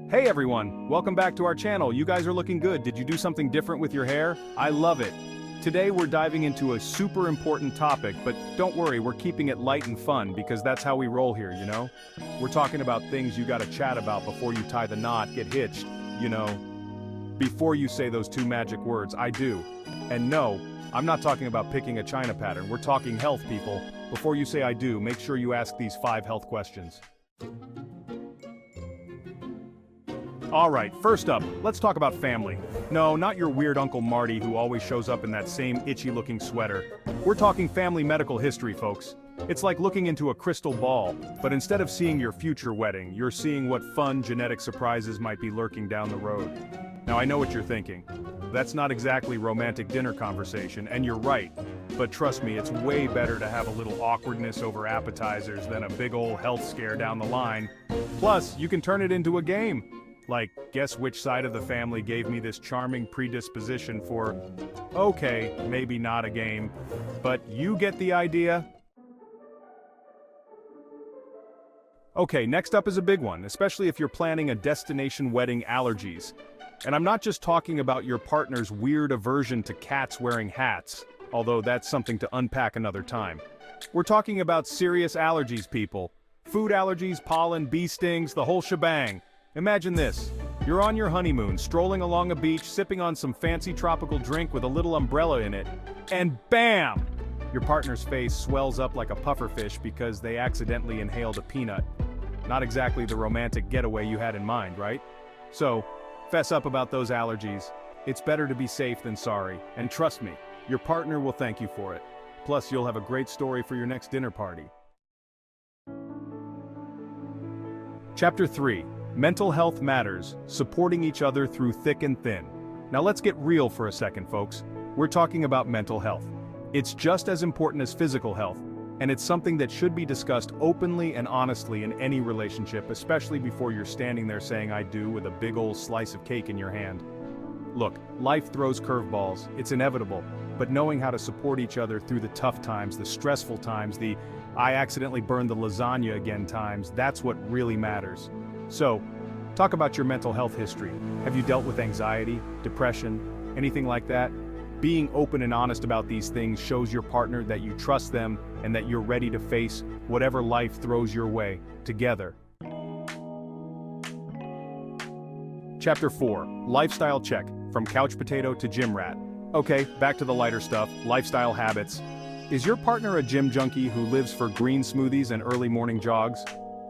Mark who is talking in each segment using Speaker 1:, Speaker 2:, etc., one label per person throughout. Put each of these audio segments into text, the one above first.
Speaker 1: Hey everyone, welcome back to our channel. You guys are looking good. Did you do something different with your hair? I love it. Today we're diving into a super important topic, but don't worry, we're keeping it light and fun because that's how we roll here, you know? We're talking about things you gotta chat about before you tie the knot, get hitched, you know? Before you say those two magic words, I do. And no, I'm not talking about picking a China pattern, we're talking health, people. Before you say I do, make sure you ask these 5 health questions. Alright, first up, let's talk about family. No, not your weird Uncle Marty who always shows up in that same itchy-looking sweater. We're talking family medical history, folks. It's like looking into a crystal ball, but instead of seeing your future wedding, you're seeing what fun genetic surprises might be lurking down the road. Now I know what you're thinking. That's not exactly romantic dinner conversation, and you're right. But trust me, it's way better to have a little awkwardness over appetizers than a big ol' health scare down the line. Plus, you can turn it into a game. Like, guess which side of the family gave me this charming predisposition for, okay, maybe not a game, but you get the idea? Okay, next up is a big one, especially if you're planning a destination wedding: allergies. And I'm not just talking about your partner's weird aversion to cats wearing hats, although that's something to unpack another time. We're talking about serious allergies, people. Food allergies, pollen, bee stings, the whole shebang. Imagine this. You're on your honeymoon, strolling along a beach, sipping on some fancy tropical drink with a little umbrella in it, and BAM! Your partner's face swells up like a pufferfish because they accidentally inhaled a peanut. Not exactly the romantic getaway you had in mind, right? So, fess up about those allergies. It's better to be safe than sorry, and trust me, your partner will thank you for it. Plus, you'll have a great story for your next dinner party. Chapter 3. Mental health matters, supporting each other through thick and thin. Now let's get real for a second, folks. We're talking about mental health. It's just as important as physical health, and it's something that should be discussed openly and honestly in any relationship, especially before you're standing there saying I do with a big old slice of cake in your hand. Look, life throws curveballs, it's inevitable, but knowing how to support each other through the tough times, the stressful times, the I accidentally burned the lasagna again times, that's what really matters. So, talk about your mental health history. Have you dealt with anxiety, depression, anything like that? Being open and honest about these things shows your partner that you trust them and that you're ready to face whatever life throws your way, together. Chapter 4. Lifestyle check, from couch potato to gym rat. Okay, back to the lighter stuff, lifestyle habits. Is your partner a gym junkie who lives for green smoothies and early morning jogs?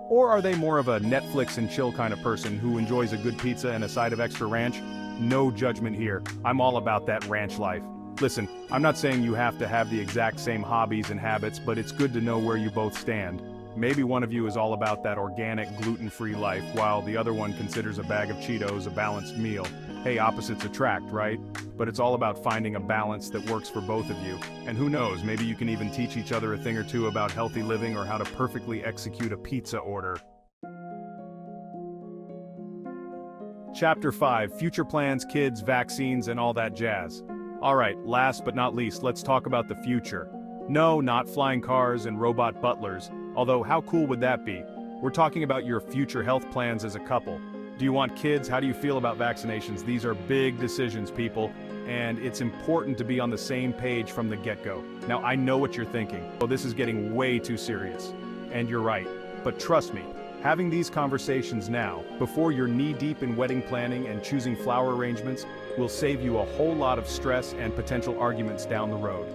Speaker 1: Or are they more of a Netflix and chill kind of person who enjoys a good pizza and a side of extra ranch? No judgment here, I'm all about that ranch life. Listen, I'm not saying you have to have the exact same hobbies and habits, but it's good to know where you both stand. Maybe one of you is all about that organic, gluten-free life, while the other one considers a bag of Cheetos a balanced meal. Hey, opposites attract, right? But it's all about finding a balance that works for both of you. And who knows, maybe you can even teach each other a thing or two about healthy living or how to perfectly execute a pizza order. Chapter 5. Future plans, kids, vaccines, and all that jazz. Alright, last but not least, let's talk about the future. No, not flying cars and robot butlers, although how cool would that be? We're talking about your future health plans as a couple. Do you want kids? How do you feel about vaccinations? These are big decisions, people, and it's important to be on the same page from the get-go. Now, I know what you're thinking. Oh, this is getting way too serious. And you're right. But trust me, having these conversations now, before you're knee-deep in wedding planning and choosing flower arrangements, will save you a whole lot of stress and potential arguments down the road.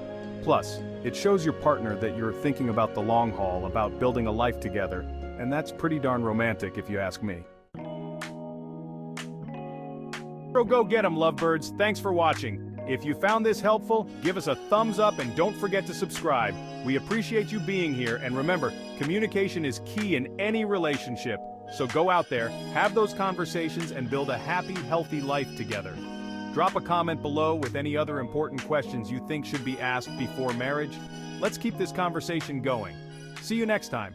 Speaker 1: Plus, it shows your partner that you're thinking about the long haul, about building a life together, and that's pretty darn romantic if you ask me. Go get 'em, lovebirds. Thanks for watching. If you found this helpful, give us a thumbs up and don't forget to subscribe. We appreciate you being here, and remember, communication is key in any relationship. So go out there, have those conversations, and build a happy, healthy life together. Drop a comment below with any other important questions you think should be asked before marriage. Let's keep this conversation going. See you next time.